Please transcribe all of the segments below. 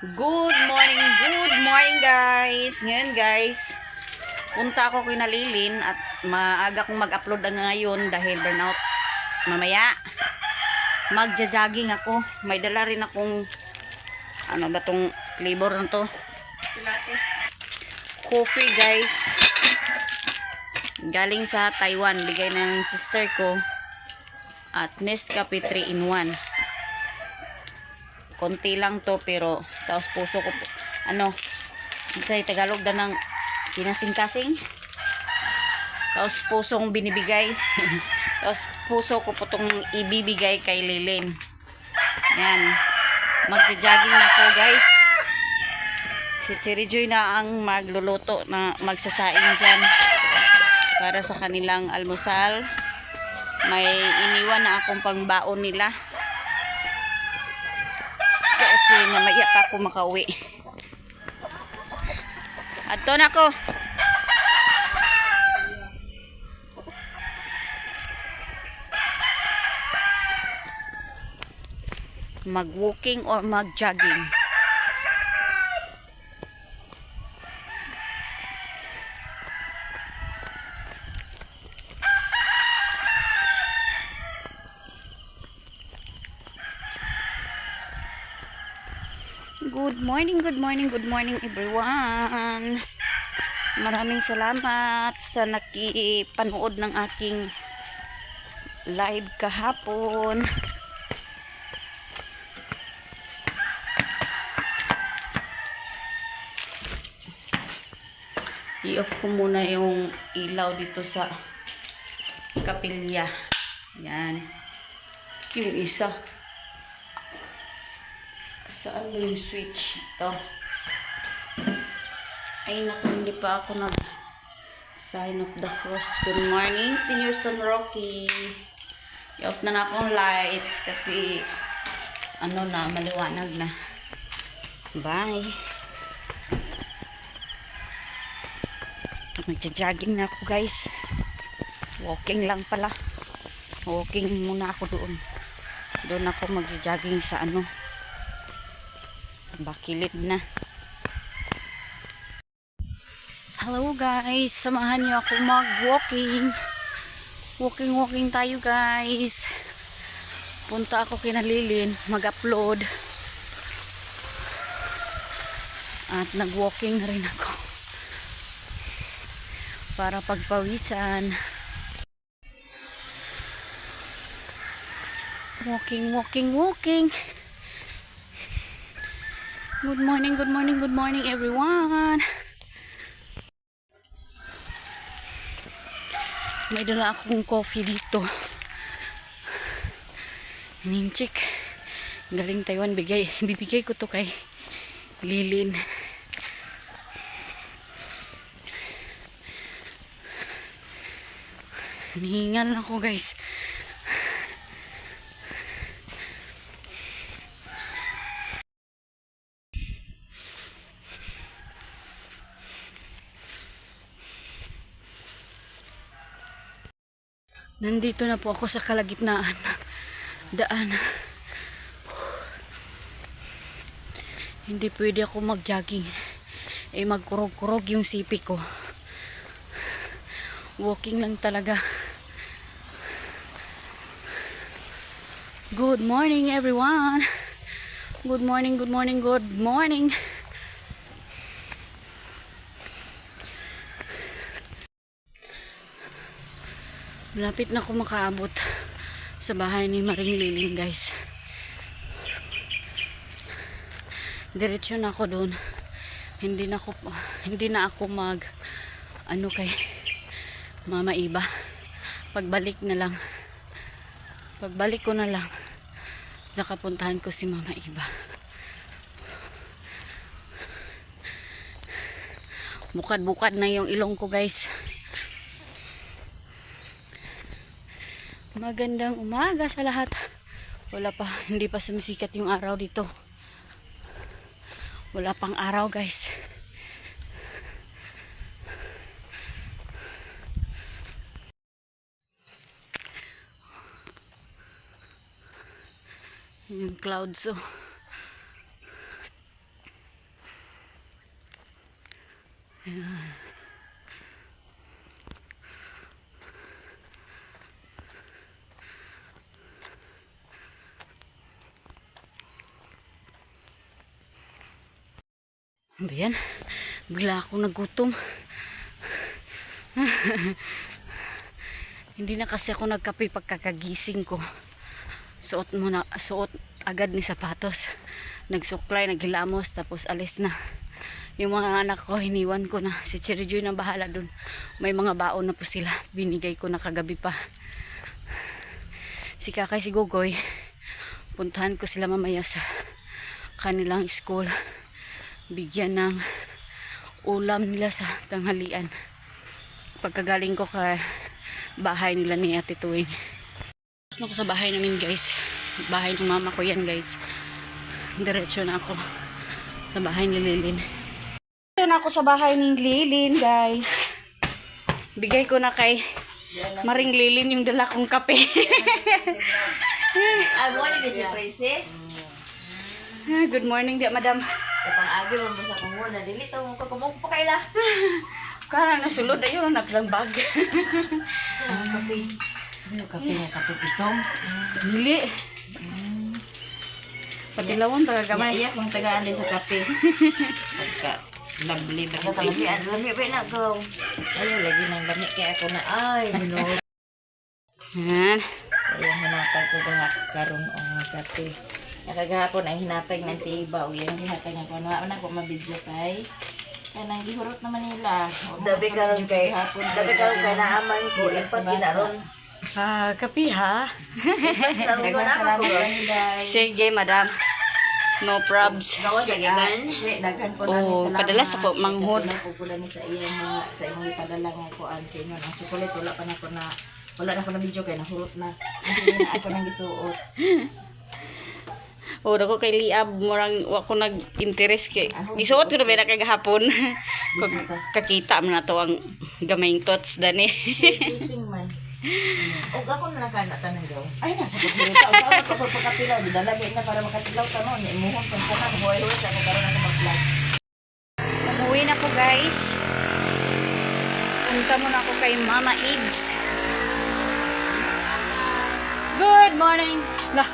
Good morning guys. Ngayon guys, punta ako kay Nalilin at maaga kong mag-upload ngayon dahil burnout. Mamaya, magja-jogging ako. May dala rin akong, ano ba tong flavor na to? Coffee guys. Galing sa Taiwan. Bigay ng sister ko. At Nescafe 3-in-1. Konti lang to pero taos puso ko ano sa Tagalog da ng kinasing-kasing taos pusong binibigay taos puso ko po itong ibibigay kay Lilin. Yan, magja-jogging na ako guys. Si Cherry Joy na ang magluluto na magsasaing dyan para sa kanilang almusal. May iniwan na akong pangbaon nila kasi mamaya pa ako makauwi. Adto na ko. Mag-walking or mag-jogging. Good morning everyone. Maraming salamat sa nakipanood ng aking live kahapon. I-off ko muna yung ilaw dito sa kapilya. Yan. Yung isa. Saan mo yung switch? Ito. Ay naku, hindi pa ako nag sign of the cross. Good morning, Senior Son Rocky. I-off na akong lights kasi ano na, maliwanag na. Bye. Magja-jogging na ako guys. Walking lang pala. Walking muna ako doon. Doon ako magja-jogging sa ano. Bakilid na. Hello guys, samahan niyo ako mag-walking. Walking tayo guys. Punta ako kina Lilin, mag-upload. At nag-walking na rin ako. Para pagpawisan. Walking. Good morning everyone. May dala akong coffee dito. Ninchik. Galing Taiwan, bibigay ko to kay Lilin. Nihingal ako guys. Nandito na po ako sa kalagitnaan daan. Hindi pwede ako mag-jogging. Magkurog-kurog yung sipi ko. Walking lang talaga. Good morning everyone. Good morning. Malapit na ako makaabot sa bahay ni Maring Lilin guys. Diretso na ako doon. Hindi na ako mag ano kay Mama Iba. Pagbalik ko na lang saka puntahan ko si Mama Iba. Bukad na yung ilong ko guys. Magandang umaga sa lahat. Hindi pa sumisikat yung araw dito. Wala pang araw guys. Yung clouds oh. Ayan, bigla akong nagutom. Hindi na kasi ako nagkape pagkakagising ko. Suot agad ni sapatos. Nagsuklay, naghilamos, tapos alis na. Yung mga anak ko, hiniwan ko na. Si Cherry Joy na bahala dun. May mga baon na po sila. Binigay ko na kagabi pa. Si Kakay, si Gogoy, puntahan ko sila mamaya sa kanilang school. Bigyan ng ulam nila sa tanghalian. Pagkagaling ko ka bahay nila ni Ate Tuwing. Tapos na ako sa bahay namin, guys. Bahay ng mama ko yan, guys. Diretso na ako sa bahay ni Lilin. Diretso na ako sa bahay ni Lilin, guys. Bigay ko na kay Maring Lilin yung dala kong kape. Good morning, dia madam. Kapag agi mo sa kong muna, dilito mo ko kumong pa kaila. Karang nasulod na yun, naglang bag. Kape. Ano kape na katong itong? Dili. Patilawan taga gamay. Iyak mong tagaan din sa kape. Pagka lovely ba yung face? Lami ba na go? Ayaw, lagi nang lami kaya ako na ay, minod. Yan. Ayaw, hinapag ko ba karon ang kape. Nakagahapon ang hinapag ng tiba. O yan, hinapag ng kuno. Ano ko mabidyo kay? Kaya nang gihurot naman nila. Dabi karon kay naaman ko. Ipas ginaron. Kape ha. Salamat Sige, madam. No probs. Gawas lagi gan. Daghan ko na Oh, kadalas ako manghod. Pupula ni sa iyang sa imong ipadala nga ko ante no. Ang chocolate wala pa na ko na na video kay nahurot na. Hindi na ako nang gisuot. Oh, dako kay Liab, murang wa ko nag-interest kay. Gisuot ko na ba na kagahapon. Kakita man na to ang gamayng tots dani. Tasting man. Og ako na nakana tanang daw. Ay nasa pagkita usawa ko pagpakatilaw didalagay na para makatilaw tanon ni imuhon kun sana buhay-buhay sa karon ako mag-vlog. Umuwi na ko, guys. Punta muna ako kay Mama Ibs. Good morning. Lah.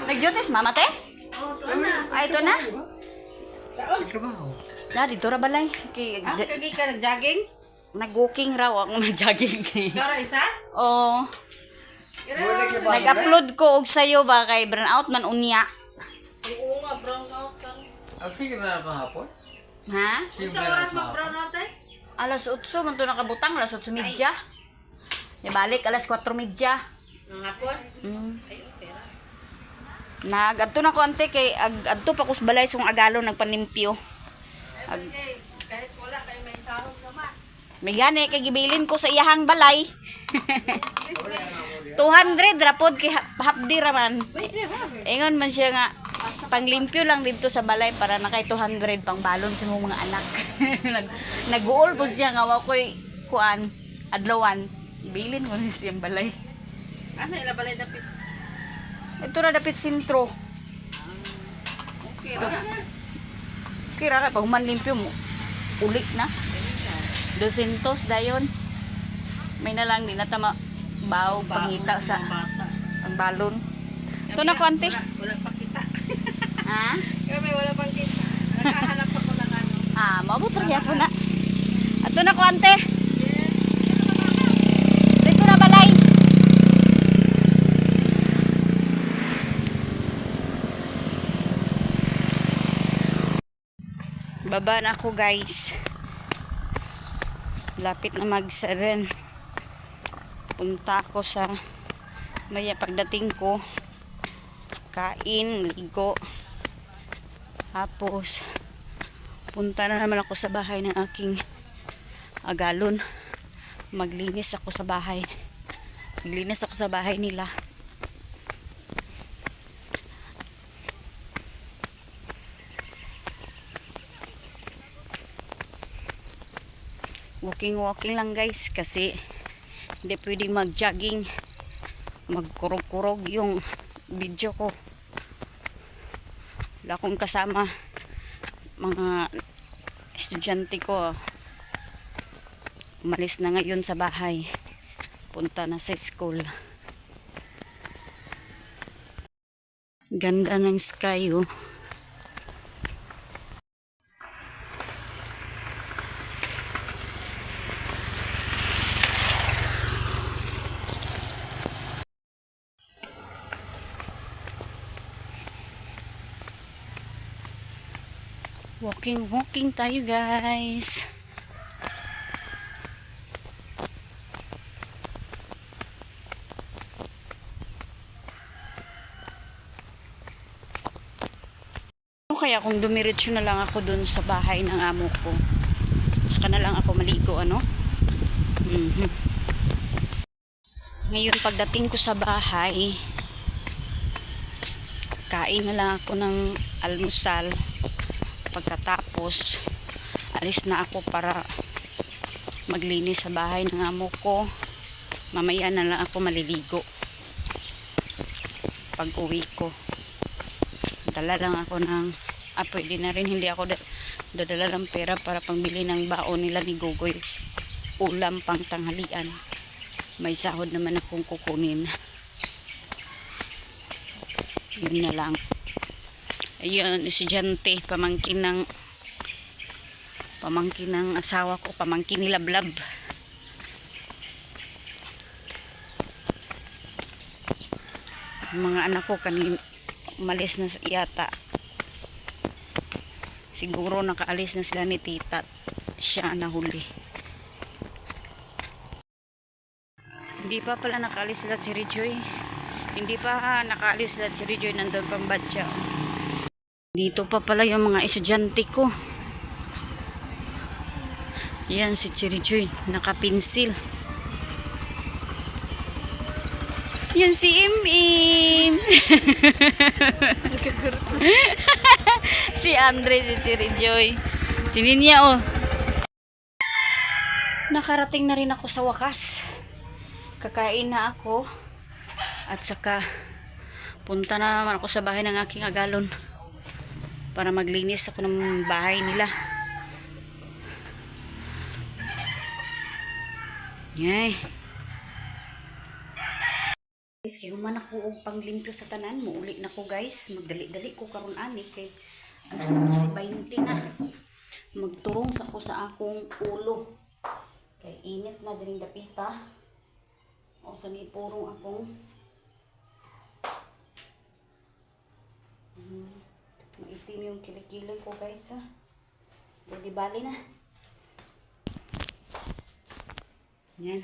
Nag-duty si Mama, te? Oh, to na. Ay, ito na. Trabaho. Na, dito ra balay. Kagi ka nag-jogging? Nag-walking raw ako mag-jogging. Kara isa? Oo. Nag-upload ko og sayo ba kay burnout man unya. Oo nga, brown out ka. Sige na kahapon. Ha? Sa oras mag-brown out eh? Alas 8 man to nakabutang, alas 8:30. Ya balik alas 4:30. Ng hapon? Nagadto na ko ante kay adto pa ko sa balay sung agalo nagpanimpyo. Kahit wala kayo may sarong naman. May gani kay gibilin ko sa iyahang balay. 200 rapod kay hapdi raman. Ingon man siya nga panglimpyo lang dito sa balay para na kay 200 pang balon sa mga anak. Nag-uol po siya nga wa koy kuan adlawan. Bilin mo ni siyang balay. Asa ila balay dapit? Ito na dapit sentro. Okay, Kira kay pag man limpyo mo ulit na. 200 dayon. May na lang di na tama baw pangita sa ang balon. Ito na ko ante. wala pa kita. Ha? Kami wala pang kita. Nakahanap ako ng ano. Maabot ra gyapon na. Ato na ko ante. Dito na balay. Baba na ako, guys. Lapit na mag-7. Punta ako sa maya pagdating ko. Kain, ligo. Tapos punta na naman ako sa bahay ng aking agalon. Maglinis ako sa bahay. Maglinis ako sa bahay nila. Walking lang, guys, kasi hindi pwedeng mag-jogging. Magkurog-kurog yung video ko. Wala akong kasama mga estudyante ko. umalis na ngayon sa bahay. Punta na sa school. Ganda ng sky oh. Walking tayo guys. Kaya kung dumiretso na lang ako dun sa bahay ng amo ko, saka na lang ako maligo ano. Ngayon pagdating ko sa bahay, kain na lang ako ng almusal. Pagkatapos alis na ako para maglinis sa bahay ng amo ko. Mamaya na lang ako maliligo pag uwi ko. Dala lang ako ng pwede na rin hindi ako dadala ng pera para pangbili ng baon nila ni Gogoy, ulam pang tanghalian. May sahod naman akong kukunin. Yun na lang. Ayun, estudyante, pamangkin ng asawa ko, pamangkin ni Lablab. Mga anak ko kanin umalis na yata. Siguro nakaalis na sila ni tita. Siya nahuli. Hindi pa pala nakaalis sila si Rijoy. Hindi pa nakaalis sila si Rijoy. Nandun pang batya. Dito pa pala yung mga estudyante ko. Yan si Chirijoy. Nakapinsil. Yan si Im-Im. Si Andre, si Chirijoy. Si Ninya oh. Nakarating na rin ako sa wakas. Kakain na ako. At saka punta na naman ako sa bahay ng aking agalon para maglinis ako ng bahay nila. Yay. Guys, kaya human ako og panglimpyo sa tanan, muuli na ko guys. Magdali-dali ko karon ani kay alas 11:20 na. Magturong sa ko sa akong ulo. Kay init na dining dapita. O sa ni purong akong itim yung kilikilay ko guys ha. Hindi bali na. Yan.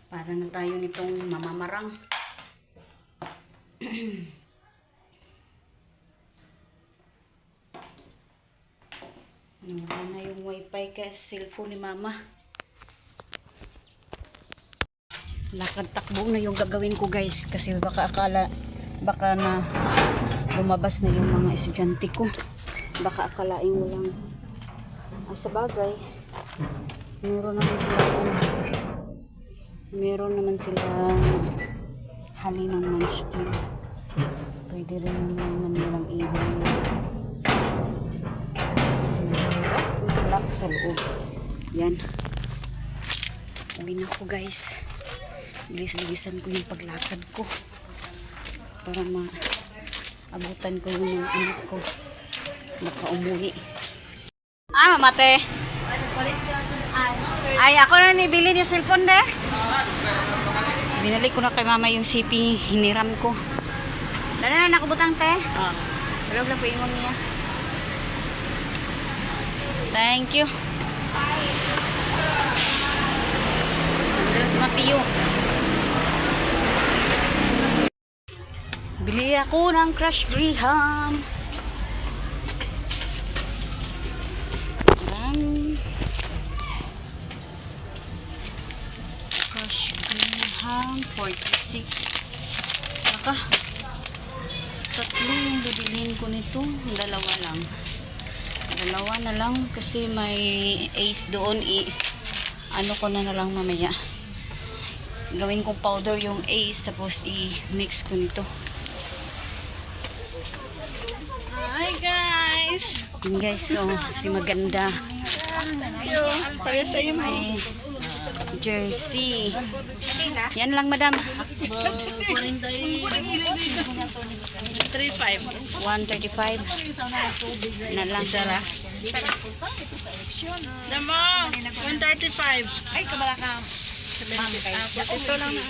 Para na tayo nitong mamamarang. Nawala na yung wifi ka cellphone ni mama. Lakad takbo na yung gagawin ko guys. Kasi baka na lumabas na yung mga estudyante ko. Baka akalain mo lang. Sa bagay, meron naman sila hali ng munchkin. Pwede rin naman nilang ibang lock sa loob. Yan. Uwi na ako guys. Bilis-bilisan ko yung paglakad ko para maabutan ko yung mga anak ko makaumuwi. Mate. Ay, ako na nibili niya cellphone de. Binalik ko na kay mama yung CP hiniram ko. Dala na nakabutang te. Pero lang po ingon niya. Thank you. Nandun si Mateo. Bili ako ng Crush Graham. Crush Graham 46. Naka tatlo yung bibilhin ko nito. Dalawa na lang kasi may Ace doon. Ano ko na lang mamaya. Gawin kong powder yung Ace tapos i-mix ko nito. Hi guys! Yun guys, so si Maganda Kaya sa iyo mo. Jersey. Yan lang, madam. 135. Na lang. Sara. Damo, 135. Ay, kabala ka. Ito lang na.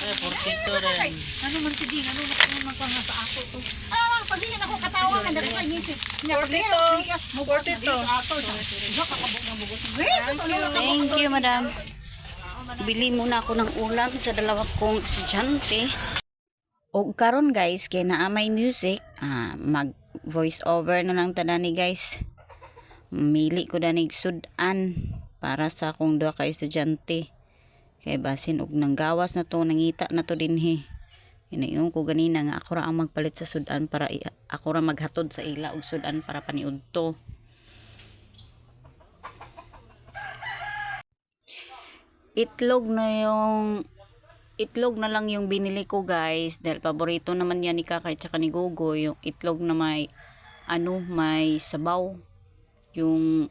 Ay, 42 rin. Ano man si Ding? Ano man ka nga sa ako to? Ah, pag di ako katawa ka dali pa ngiti. 42. Thank you, madam. Bili muna ako ng ulam sa dalawa kong estudyante. O karon guys, kay naamay music, mag voice over na lang tadani guys. Mili ko danig sudan para sa akong duha ka estudyante. Kay basin og nanggawas na to, nangita na to dinhi. Inayon ko ganina nga ako ra ang magpalit sa sudan para ako ra maghatod sa ila og sudan para paniudto. Itlog na lang yung binili ko guys dahil paborito naman yan ni Kakay tsaka ni Gogo, yung itlog na may may sabaw, yung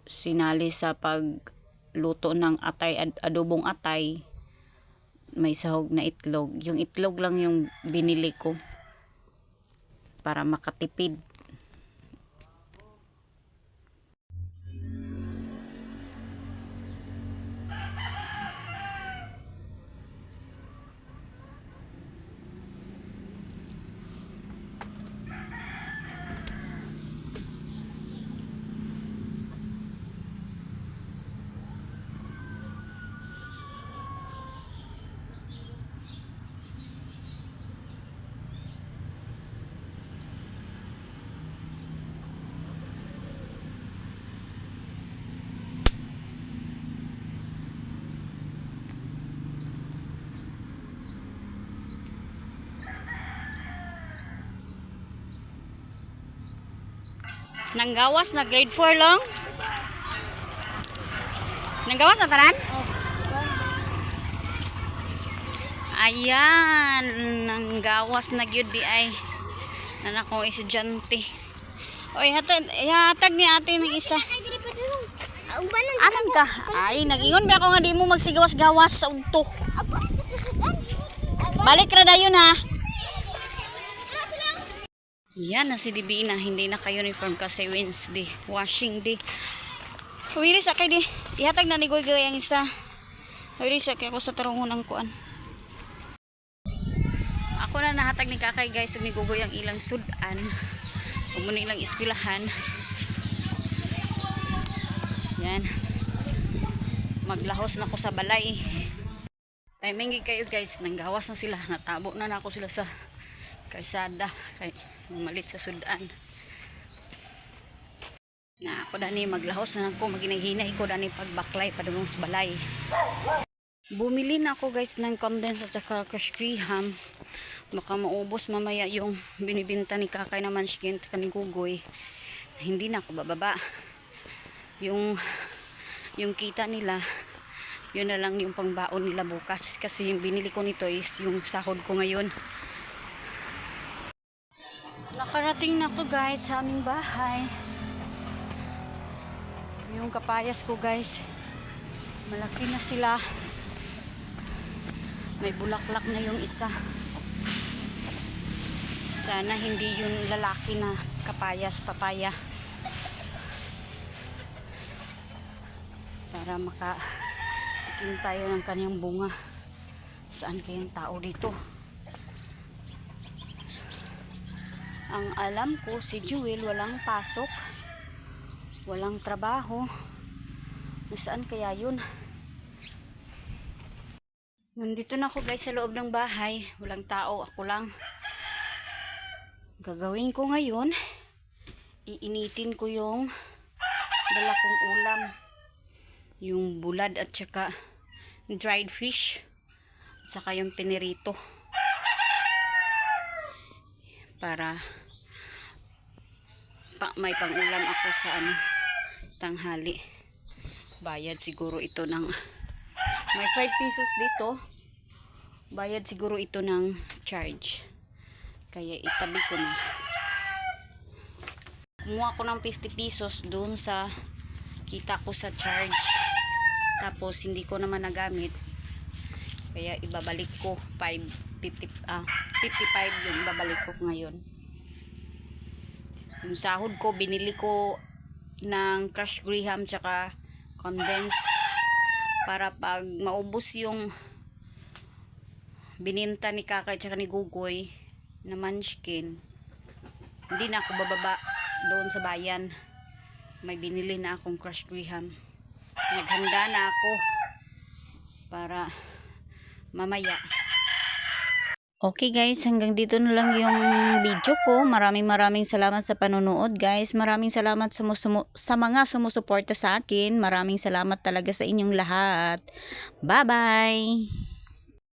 sinali sa pagluto ng atay, adobong atay, may sahog na itlog. Yung itlog lang yung binili ko para makatipid. Nanggawas na grade 4 lang. Nanggawas na tanan? Ayan, nanggawas na gyud di ay nan akong estudyante. Oy, hatag ni ate ng isa. Alam ka? Ay, nag-ingon ba ako nga di mo magsigawas-gawas sa udto. Balik ra dayon ha. Yan na si DB na hindi naka-uniform kasi Wednesday, washing day. Huwiris akay di. Ihatag na ni Goy ang isa. Huwiris akay ako sa tarungon ang kuan. Ako na nahatag ni Kakay guys, ug ni Gogoy ang ilang sudan. Ug mo ilang eskwelahan. Yan. Maglahos na ko sa balay. Timing kayo guys, nanggawas na sila, natabo na ako sila sa karsada kay malit sa sudan. Na ako dani maglahos na ako, maginahinay ko dani pagbaklay padulong sa balay. Bumili na ako guys ng condensed at saka crushed graham. Baka maubos mamaya yung binibinta ni Kakay naman siya at ni Gugoy. Hindi na ako bababa. Yung kita nila, yun na lang yung pangbaon nila bukas. Kasi yung binili ko nito is yung sahod ko ngayon. Nakarating na ako guys sa aming bahay. Yung kapayas ko guys, malaki na sila. May bulaklak na yung isa. Sana hindi yung lalaki na kapayas, papaya. Para makatikim tayo ng kanyang bunga. Saan kayang tao dito? Ang alam ko si Jewel walang pasok, walang trabaho. Nasaan kaya yun? Nandito na ako guys sa loob ng bahay. Walang tao, ako lang. Gagawin ko ngayon, iinitin ko yung dala kong ulam. Yung bulad at saka dried fish. At saka yung pinirito. Para may pangulam ako sa tanghali. Bayad siguro ito ng may 5 pesos dito. Bayad siguro ito ng charge. Kaya itabi ko na. kumuha ko ng 50 pesos doon sa kita ko sa charge. Tapos hindi ko naman nagamit. Kaya ibabalik ko 55 yung ibabalik ko ngayon. Yung sahod ko binili ko ng crushed graham tsaka condensed para pag maubos yung bininta ni Kakay tsaka ni Gugoy na munchkin, hindi na ako bababa doon sa bayan. May binili na akong crushed graham. Naghanda na ako para mamaya. Okay guys, hanggang dito na lang yung video ko. Maraming salamat sa panonood guys. Maraming salamat sa mga sumusuporta sa akin. Maraming salamat talaga sa inyong lahat. Bye bye!